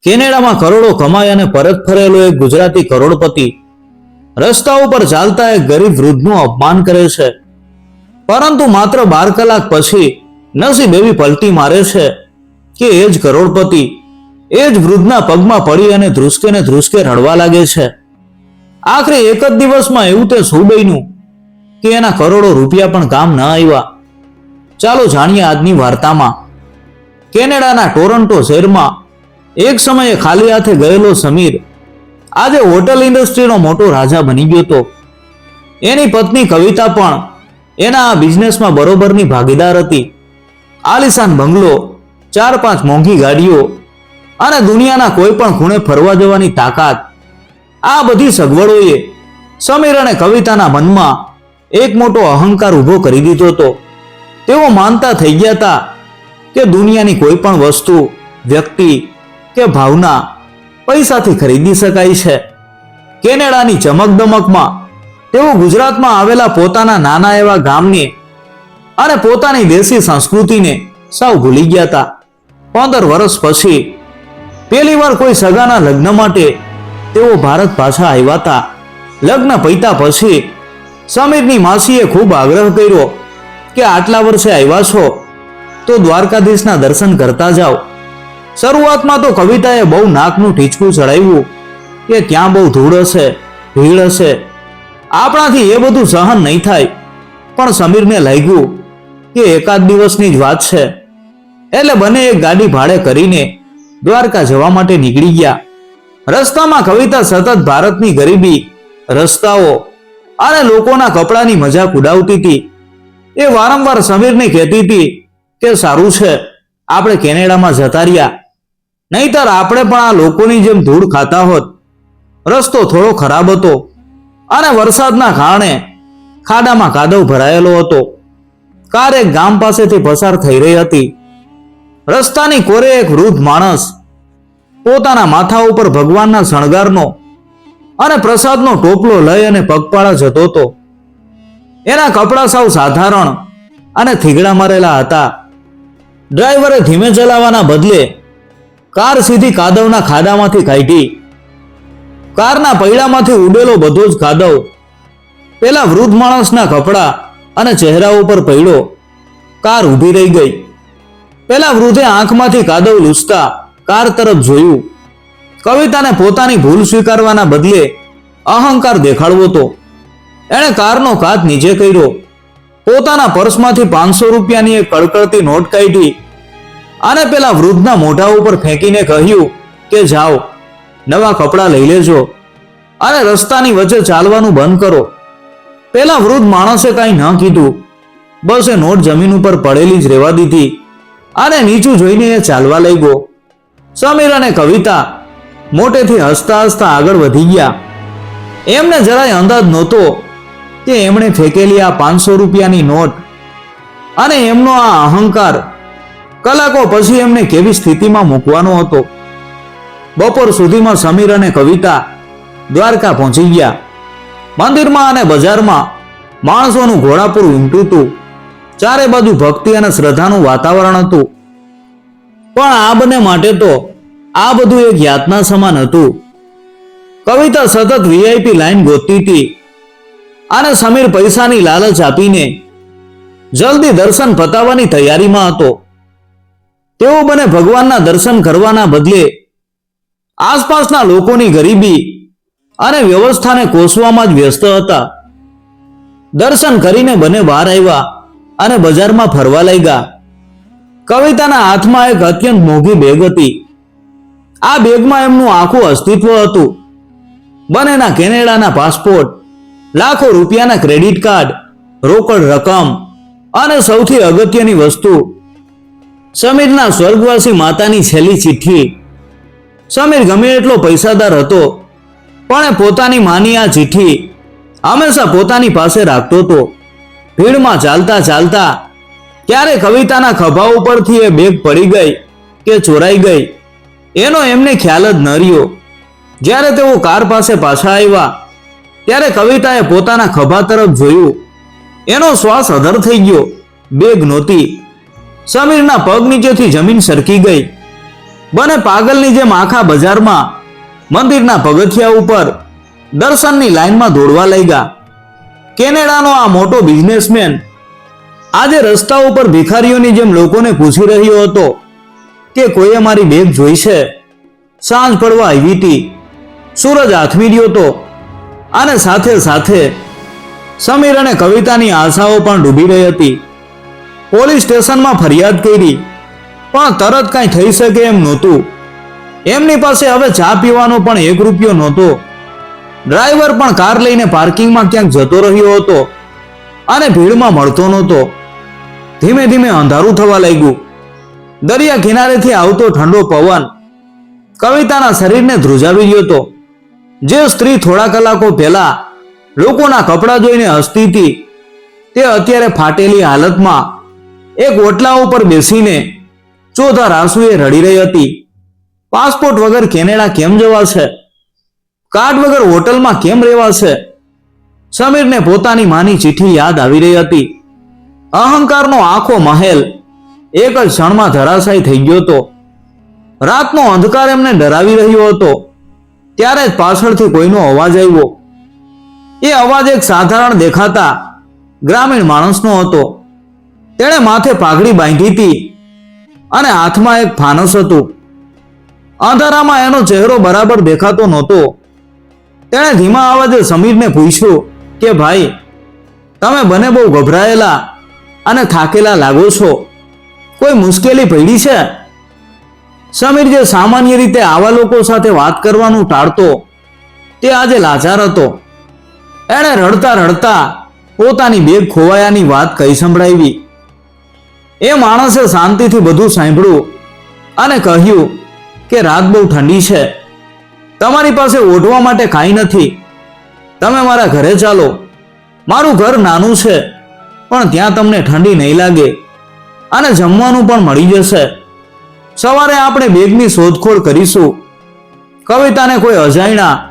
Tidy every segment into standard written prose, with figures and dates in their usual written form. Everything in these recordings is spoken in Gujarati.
કેનેડામાં કરોડો કમાઈ અને પરત ફરેલો એક ગુજરાતી કરોડપતિ રસ્તા ઉપર ચાલતા એક ગરીબ વૃદ્ધનું અપમાન કરે છે, પરંતુ માત્ર 12 કલાક પછી નસીબ એવી પલટી મારે છે કે એ જ કરોડપતિ એ જ વૃદ્ધના પગમાં પડી અને ધ્રુસકે ને ધ્રુસકે રડવા લાગે છે. આખરે એક જ દિવસમાં એવું તે શું બન્યું કે એના કરોડો રૂપિયા પણ કામ ન આવ્યા. ચાલો જાણીએ આજની વાર્તામાં. કેનેડાના ટોરન્ટો શહેરમાં એક સમયે ખાલી હાથે ગયેલો સમીર આજે હોટલ ઇન્ડસ્ટ્રીનો મોટો રાજા બની ગયો હતો. એની પત્ની કવિતા પણ એના આ બિઝનેસમાં બરોબરની ભાગીદાર હતી. આલિશાન બંગલો, 4-5 મોંઘી ગાડીઓ અને દુનિયાના કોઈ પણ ખૂણે ફરવા જવાની તાકાત, આ બધી સગવડોએ સમીર અને કવિતાના મનમાં એક મોટો અહંકાર ઊભો કરી દીધો હતો. તેઓ માનતા થઈ ગયા હતા કે દુનિયાની કોઈ પણ વસ્તુ, વ્યક્તિ કે ભાવના પૈસાથી ખરીદી શકાય છે. કેનેડાની ચમકદમકમાં તેઓ ગુજરાતમાં આવેલા પોતાના નાના એવા ગામને અને પોતાની દેશી સંસ્કૃતિને સાવ ભૂલી ગયા હતા. 15 વર્ષ પછી પહેલી વાર કોઈ સગાના લગ્ન માટે તેઓ ભારત પાછા આવ્યા હતા. લગ્ન પૈતા પછી સમીરની માસીએ ખૂબ આગ્રહ કર્યો કે આટલા વર્ષે આવ્યા છો તો દ્વારકાધીશના દર્શન કરતા જાઓ. શરૂઆતમાં તો કવિતાએ બહુ નાકનું ટીચકું ચડાવ્યું કે ત્યાં બહુ ધૂળ હશે, ભીડ હશે, આપણાથી એ બધું સહન નહીં થાય. પણ સમીરને લાગ્યું કે એકાદ દિવસની જ વાત છે, એટલે બંને એક ગાડી ભાડે કરીને દ્વારકા જવા માટે નીકળી ગયા. રસ્તામાં કવિતા સતત ભારતની ગરીબી, રસ્તાઓ અને લોકોના કપડાની મજાક ઉડાવતી હતી. એ વારંવાર સમીરને કહેતી હતી કે સારું છે આપણે કેનેડામાં જતા રહ્યા, નહીતર આપણે પણ આ લોકોની જેમ ધૂળ ખાતા હોત. રસ્તો થોડો ખરાબ હતો અને વરસાદના કારણે ખાડામાં કાદવ ભરાયેલો હતો. કાર એક ગામ પાસેથી પસાર થઈ રહી હતી. રસ્તાની કોરે એક વૃદ્ધ માણસ પોતાના માથા ઉપર ભગવાનના શણગારનો અને પ્રસાદનો ટોપલો લઈ અને પગપાળા જતો હતો. એના કપડા સાવ સાધારણ અને થીગડા મારેલા હતા. ડ્રાઈવરે ધીમે ચલાવવાના બદલે કાર સીધી કાદવના ખાડામાંથી કાઢી. કારના પૈડામાંથી ઉડેલો બધો જ કાદવ પેલા વૃદ્ધ માણસના કપડા અને ચહેરા ઉપર પડ્યો. કાર ઊભી રહી ગઈ. પેલા વૃદ્ધે આંખમાંથી કાદવ લૂછતા કાર તરફ જોયું. કવિતાને પોતાની ભૂલ સ્વીકારવાના બદલે અહંકાર દેખાડવો હતો. એણે કારનો કાચ નીચે કર્યો. પોતાના પર્સમાંથી 500 રૂપિયાની એક કડકડતી નોટ કાઢી અને પેલા વૃદ્ધના મોઢા ઉપર ફેંકીને કહ્યું કે જાઓ, નવા કપડાં લઈ લેજો અને રસ્તાની વચ્ચે ચાલવાનું બંધ કરો. પેલા વૃદ્ધ માણસે કાંઈ ન કીધું, બસ એ નોટ જમીન ઉપર પડેલી જ રહેવા દીધી અને નીચું જોઈને એ ચાલવા લાગ્યો. સમીર અને કવિતા મોટેથી હસતા હસતા આગળ વધી ગયા. એમને જરાય અંદાજ નહોતો કે એમણે ફેંકેલી આ 500 રૂપિયાની નોટ અને એમનો આ અહંકાર કલાકો પછી એમને કેવી સ્થિતિમાં મૂકવાનો હતો. બપોર સુધીમાં સમીર અને કવિતા દ્વારકા પહોંચી ગયા. મંદિરમાં અને બજારમાં માણસોનું ઘોડાપુર ઉમટ્યું હતું. ચારે બાજુ ભક્તિ અને શ્રદ્ધાનું વાતાવરણ હતું. પણ આ બંને માટે તો આ બધું એક યાતના સમાન હતું. કવિતા સતત વીઆઈપી લાઈન ગોતતી હતી અને સમીર પૈસાની લાલચ આપીને જલ્દી દર્શન પતાવવાની તૈયારીમાં હતો. તેઓ બંને ભગવાનના દર્શન કરવાના બદલે આસપાસના લોકોની ગરીબી અને વ્યવસ્થાને કોસવામાં જ વ્યસ્ત હતા. દર્શન કરીને બંને બહાર આવ્યા અને બજારમાં ફરવા લાગ્યા. કવિતાના હાથમાં એક અત્યંત મોંઘી બેગ હતી. આ બેગમાં એમનું આખું અસ્તિત્વ હતું. બંનેના કેનેડાના પાસપોર્ટ, લાખો રૂપિયાના ક્રેડિટ કાર્ડ, રોકડ રકમ અને સૌથી અગત્યની વસ્તુ સમીરના સ્વર્ગવાસી માતાની છેલ્લી ચિઠ્ઠી. સમીર ગમે એટલો પૈસાદાર હતો પણ એ પોતાની માની આ ચિઠ્ઠી હંમેશા પોતાની પાસે રાખતો હતો. ભીડમાં ચાલતા ચાલતા ક્યારે કવિતાના ખભા ઉપરથી એ બેગ પડી ગઈ કે ચોરાઈ ગઈ એનો એમને ખ્યાલ જ ન રહ્યો. જ્યારે તેઓ કાર પાસે પાછા આવ્યા ત્યારે કવિતાએ પોતાના ખભા તરફ જોયું. એનો શ્વાસ અધર થઈ ગયો. બેગ નહોતી. સમીરના પગ નીચેથી જમીન સરકી ગઈ. બને પાગલની જેમ આખા બજારમાં મંદિરના પગથિયા ઉપર દર્શનની લાઈનમાં દોડવા લાગ્યા. કેનેડાનો આ મોટો બિઝનેસમેન આજે રસ્તા ઉપર ભિખારીઓની જેમ લોકોને પૂછી રહ્યો હતો કે કોઈએ મારી બેગ જોઈ છે? સાંજ પડવા આવી હતી, સૂરજ આથમી રહ્યો હતો અને સાથે સાથે સમીર અને કવિતાની આશાઓ પણ ડૂબી રહી હતી. પોલીસ સ્ટેશનમાં ફરિયાદ કરી પણ તરત કાંઈ થઈ શકે એમ નહોતું. એમની પાસે હવે ચા પીવાનો પણ 1 રૂપિયો નહોતો. ડ્રાઈવર પણ કાર લઈને પાર્કિંગમાં ક્યાંક જતો રહ્યો હતો અને ભીડમાં મળતો નહોતો. ધીમે ધીમે અંધારું થવા લાગ્યું. દરિયા કિનારેથી આવતો ઠંડો પવન કવિતાના શરીરને ધ્રુજાવી રહ્યો હતો. જે સ્ત્રી થોડા કલાકો પહેલા લોકોના કપડાં જોઈને હસતી હતી, તે અત્યારે ફાટેલી હાલતમાં એક ઓટલા ઉપર બેસીને ચોધાર આંસુએ રડી રહી હતી. પાસપોર્ટ વગર કેનેડા કેમ જવાશે? કાર્ડ વગર હોટલમાં કેમ રહેવાશે? સમીરને પોતાની માની ચિઠ્ઠી યાદ આવી રહી હતી. અહંકારનો આખો મહેલ એક જ ક્ષણમાં ધરાશાયી થઈ ગયો હતો. રાતનો અંધકાર એમને ડરાવી રહ્યો હતો. ત્યારે જ પાછળથી કોઈનો અવાજ આવ્યો. એ અવાજ એક સાધારણ દેખાતા ગ્રામીણ માણસનો હતો. તેણે માથે પાઘડી બાંધી હતી અને હાથમાં એક ફાનસ હતું. અંધારામાં એનો ચહેરો બરાબર દેખાતો નહોતો. તેણે ધીમા અવાજે સમીરને પૂછ્યું કે ભાઈ, તમે બંને બહુ ગભરાયેલા અને થાકેલા લાગો છો. કોઈ મુશ્કેલી પડી છે? સમીર જે સામાન્ય રીતે આવા લોકો સાથે વાત કરવાનું ટાળતો, તે આજે લાચાર હતો. એણે રડતા રડતા પોતાની બેગ ખોવાયાની વાત કહી સંભળાવી. એ માણસે શાંતિથી બધું સાંભળ્યું અને કહ્યું કે રાત બહુ ઠંડી છે, તમારી પાસે ઓઢવા માટે કાંઈ નથી. તમે મારા ઘરે ચાલો. મારું ઘર નાનું છે, પણ ત્યાં તમને ઠંડી નહીં લાગે અને જમવાનું પણ મળી જશે. સવારે આપણે બેગની શોધખોળ કરીશું. કવિતાને કોઈ અજાણ્યા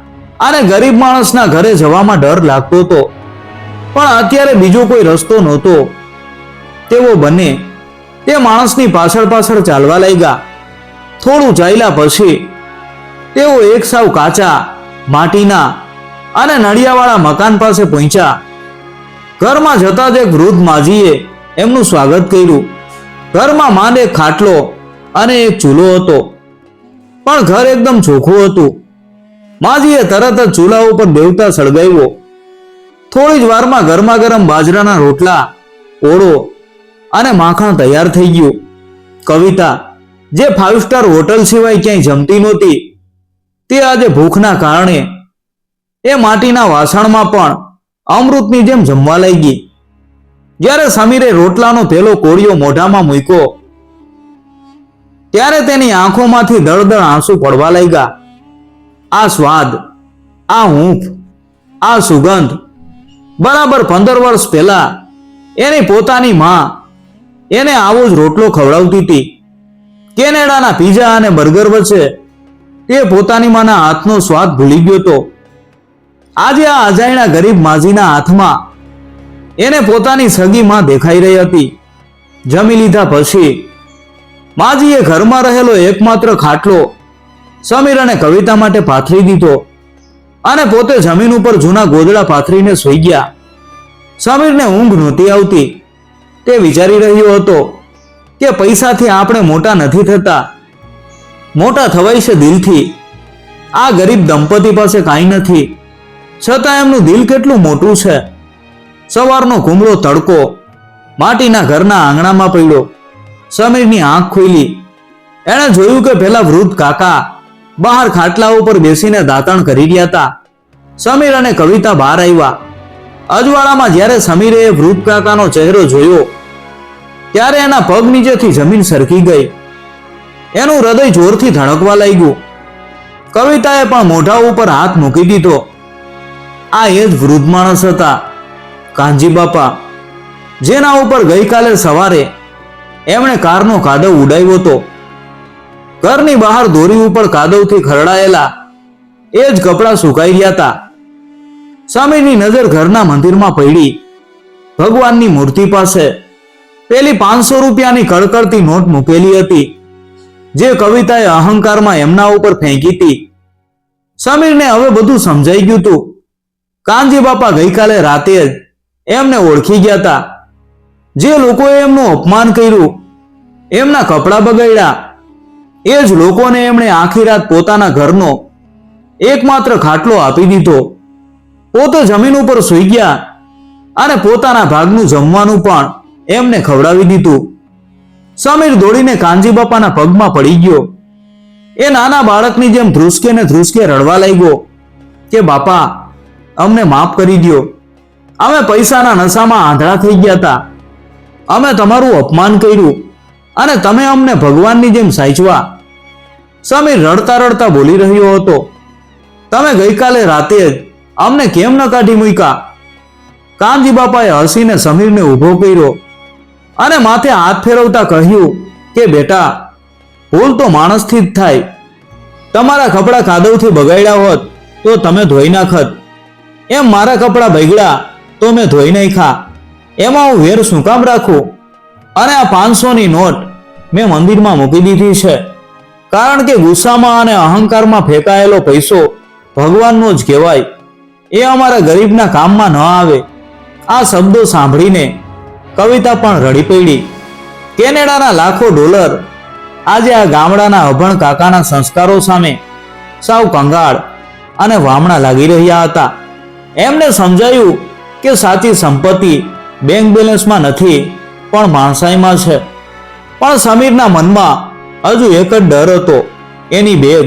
અને ગરીબ માણસના ઘરે જવામાં ડર લાગતો હતો, પણ અત્યારે બીજો કોઈ રસ્તો નહોતો. તેઓ બંને તે માણસની પાછળ પાછળ ચાલવા લાગ્યા. થોડું ચાલ્યા પછી તેઓ એક સાવ કાચા માટીના અને નળિયાવાળા મકાન પાસે પહોંચ્યા. ઘરમાં જતા જ એક વૃદ્ધ માજીએ એમનું સ્વાગત કર્યું. ઘરમાં માંડ એક ખાટલો અને એક ચૂલો હતો, પણ ઘર એકદમ ચોખ્ખું હતું. માજીએ તરત જ ચૂલા ઉપર દેવતા સળગાવ્યો. થોડી જ વારમાં ગરમા ગરમ બાજરાના રોટલા, ઓળો અને માખણ તૈયાર થઈ ગયું. કવિતા, જે 5 સ્ટાર હોટલ સિવાય ક્યાંય જમતી નહોતી, તે આજે ભૂખના કારણે એ માટીના વાસણમાં પણ અમૃતની જેમ જમવા લાગી. જ્યારે સમીરે રોટલાનો પેલો કોળિયો મોઢામાં મૂક્યો, ત્યારે તેની આંખોમાંથી દળદળ આંસુ પડવા લાગ્યા. આ સ્વાદ, આ હૂંફ, આ સુગંધ બરાબર 15 વર્ષ પહેલા એની પોતાની માં એને આવો જ રોટલો ખવડાવતી હતી. કેનેડાના પીઝા અને બર્ગર વચ્ચે તે પોતાની માના હાથનો સ્વાદ ભૂલી ગયો હતો. આજે આ અજાણ્યા ગરીબ માજીના હાથમાં એને પોતાની સગી માં દેખાઈ રહી હતી. જમી લીધા પછી માજીએ ઘરમાં રહેલો એકમાત્ર ખાટલો સમીર અને કવિતા માટે પાથરી દીધો અને પોતે જમીન ઉપર જૂના ગોદડા પાથરીને સૂઈ ગયા. સમીરને ઊંઘ નહોતી આવતી. તે વિચારી રહ્યો હતો કે પૈસાથી આપણે મોટા નથી થતા, મોટા થવાય છે દિલથી. આ ગરીબ દંપતી પાસે કાંઈ નથી, છતાં એમનું દિલ કેટલું મોટું છે. સવારનો કુમળો તડકો માટીના ઘરના આંગણામાં પડ્યો. સમીરની આંખ ખુલી. એણે જોયું કે પેલા વૃદ્ધ કાકા બહાર ખાટલા ઉપર બેસીને દાંતણ કરી રહ્યા હતા. સમીર અને કવિતા બહાર આવ્યા. અજવાળામાં જ્યારે સમીરે એ વૃદ્ધ કાકાનો ચહેરો જોયો, ત્યારે એના પગ નીચેથી જમીન સરકી ગઈ. એનું હૃદય જોરથી ધડકવા લાગ્યું. કવિતાએ પણ મોઢા ઉપર હાથ મૂકી દીધો. આ એ જ વૃદ્ધ માણસ હતા, કાનજી બાપા, જેના ઉપર ગઈકાલે સવારે એમણે કારનો કાદવ ઉડાવ્યો હતો. ઘરની બહાર દોરી ઉપર કાદવથી ખરડાયેલા એ જ કપડાં સુકાઈ રહ્યા હતા. સમીરની નજર ઘરના મંદિરમાં પડી. ભગવાનની મૂર્તિ પાસે પેલી 500 રૂપિયાની કડકડતી નોટ મૂકેલી હતી. જે કવિતાએ અહંકારમાં એમના ઉપર ફેંકી હતી. સમીરને હવે બધું સમજાઈ ગયું હતું. કાનજી બાપા ગઈકાલે રાતે જ એમને ઓળખી ગયા હતા. જે લોકોએ એમનું અપમાન કર્યું, એમના કપડાં બગાડ્યા, એ જ લોકોને એમણે આખી રાત પોતાના ઘરનો એકમાત્ર ખાટલો આપી દીધો. પોતે જમીન ઉપર સૂઈ ગયા અને પોતાના ભાગનું જમવાનું પણ એમને ખવડાવી દીધું. સમીર દોડીને કાનજી બાપાના પગમાં પડી ગયો. એ નાના બાળકની જેમ ધ્રુસકે ને ધ્રુસકે રડવા લાગ્યો કે બાપા, અમને માફ કરી દો. અમે પૈસાના નશામાં આંધળા થઈ ગયા હતા. અમે તમારું અપમાન કર્યું અને તમે અમને ભગવાનની જેમ સાચવા. સમીર રડતા રડતા બોલી રહ્યો હતો, તમે ગઈકાલે રાતે જ અમને કેમ ન કાઢી મૂક્યા? કાનજી બાપાએ હસીને સમીરને ઊભો કર્યો અને માથે હાથ ફેરવતા કહ્યું કે બેટા, ભૂલ તો માણસથી જ થાય. તમારા કપડાં કાદવથી બગાડ્યા હોત તો તમે ધોઈ નાખત. એમ મારા કપડાં બગડ્યા તો મેં ધોઈ નાખ્યા. એમાં હું વેર શું કામ રાખું? અને આ 500ની નોટ મેં મંદિરમાં મૂકી દીધી છે, કારણ કે ગુસ્સામાં અને અહંકારમાં ફેંકાયેલો પૈસો ભગવાનનો જ કહેવાય. એ અમારા ગરીબના કામમાં ન આવે. આ શબ્દો સાંભળીને કવિતા પણ રડી પડી. કેનેડાના લાખો ડોલર આજે આ ગામડાના અભણ કાકાના સંસ્કારો સામે સાવ કંગાળ અને વામણા લાગી રહ્યા હતા. એમને સમજાયું કે સાચી સંપત્તિ બેંક બેલેન્સમાં નથી, પણ માણસાઈમાં છે. પણ સમીરના મનમાં હજુ એક જ ડર હતો, એની બેગ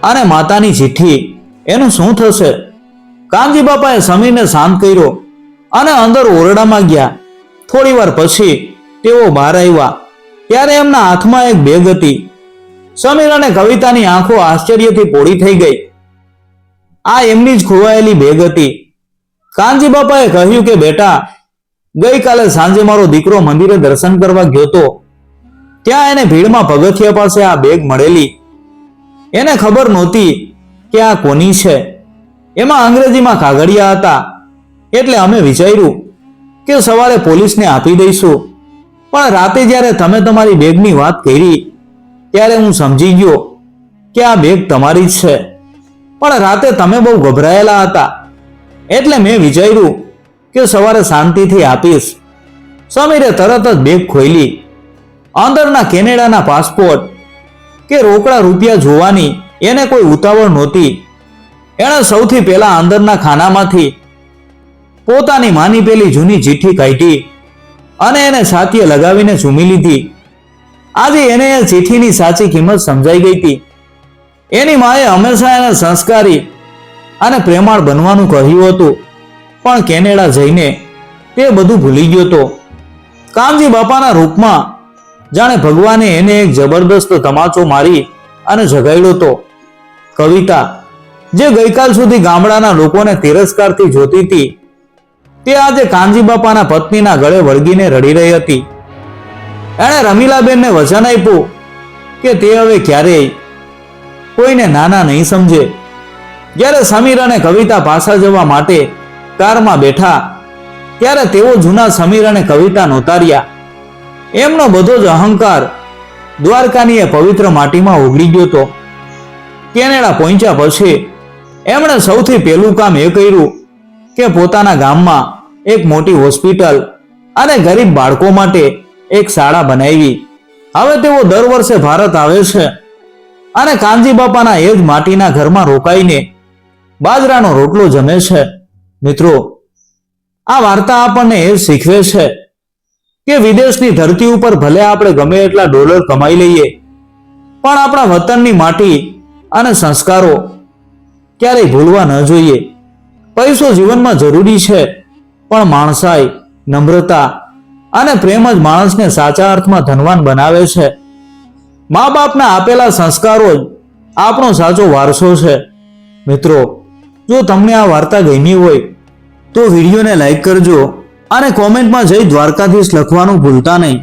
અને માતાની ચિઠ્ઠી. એનું શું થશે? કાનજી બાપાએ સમીરને શાંત કર્યો અને અંદર ઓરડામાં ગયા. થોડી વાર પછી તેઓ બહાર આવ્યા. ત્યારે એમના હાથમાં એક બેગ હતી. સમીર અને કવિતાની આંખો આશ્ચર્યથી પોળી થઈ ગઈ. આ એમની જ ખોવાયેલી બેગ હતી. કાનજી બાપાએ કહ્યું કે બેટા, ગઈકાલે સાંજે મારો દીકરો મંદિરે દર્શન કરવા ગયો હતો. ત્યાં એને ભીડમાં પગથિયા પાસે આ બેગ મળેલી. એને ખબર નહોતી કે આ કોની છે. એમાં અંગ્રેજીમાં કાગળિયા હતા. એટલે અમે વિચાર્યું કે સવારે પોલીસને આપી દઈશું. પણ રાતે જ્યારે તમે તમારી બેગની વાત કરી ત્યારે હું સમજી ગયો કે આ બેગ તમારી જ છે. પણ રાતે તમે બહુ ગભરાયેલા હતા, એટલે મેં વિચાર્યું કે સવારે શાંતિથી આપીશ. સમીરે તરત જ બેગ ખોલી. અંદરના કેનેડાના પાસપોર્ટ કે રોકડા રૂપિયા જોવાની એને કોઈ ઉતાવળ નહોતી. એણે સૌથી પહેલા અંદરના ખાનામાંથી પોતાની માની પેલી જૂની ચિઠ્ઠી કાઢી અને એને છાતીએ લગાવીને ચૂમી લીધી. આજે એને એ ચિઠ્ઠીની સાચી કિંમત સમજાઈ ગઈ હતી. એની માએ હંમેશા એને સંસ્કારી અને પ્રેમાળ બનવાનું કહ્યું હતું, પણ કેનેડા જઈને તે બધું ભૂલી ગયો હતો. કાનજી બાપાના રૂપમાં જાણે ભગવાને એને એક જબરદસ્ત તમાચો મારી અને જગાડ્યો હતો. કવિતા, જે ગઈકાલ સુધી ગામડાના લોકોને તિરસ્કારથી જોતી હતી, તે આજે કાનજી બાપાના પત્નીના ગળે વળગીને રડી રહી હતી. એણે રમીલાબેનને વચન આપ્યું કે તે હવે ક્યારેય કોઈને નાના નહીં સમજે. જ્યારે સમીર અને કવિતા પાછા જવા માટે કારમાં બેઠા, ત્યારે તેઓ જૂના સમીર અને કવિતા નહોતા રહ્યા. એમનો બધો જ અહંકાર દ્વારકાની એ પવિત્ર માટીમાં ઓગળી ગયો હતો. કેનેડા પહોંચ્યા પછી એમણે સૌથી પહેલું કામ એ કર્યું કે પોતાના ગામમાં એક મોટી હોસ્પિટલ અને ગરીબ બાળકો માટે એક શાળા બનાવી. હવે તેઓ દર વર્ષે ભારત આવે છે અને કાનજી બાપાના એ જ માટીના ઘરમાં રોકાઈને બાજરાનો રોટલો જમે છે. મિત્રો, આ વાર્તા આપણને એ શીખવે છે કે વિદેશની ધરતી ઉપર ભલે આપણે ગમે એટલા ડોલર કમાઈ લઈએ, પણ આપણા વતનની માટી અને સંસ્કારો ક્યારેય ભૂલવા ન જોઈએ. પૈસો જીવનમાં જરૂરી છે, પણ માણસાઈ, નમ્રતા અને પ્રેમ જ માણસને સાચા અર્થમાં ધનવાન બનાવે છે. મા બાપના આપેલા સંસ્કારો જ આપણો સાચો વારસો છે. મિત્રો, જો તમને આ વાર્તા ગમી હોય તો વિડીયોને લાઈક કરજો અને કોમેન્ટમાં જય દ્વારકાધીશ લખવાનું ભૂલતા નહીં.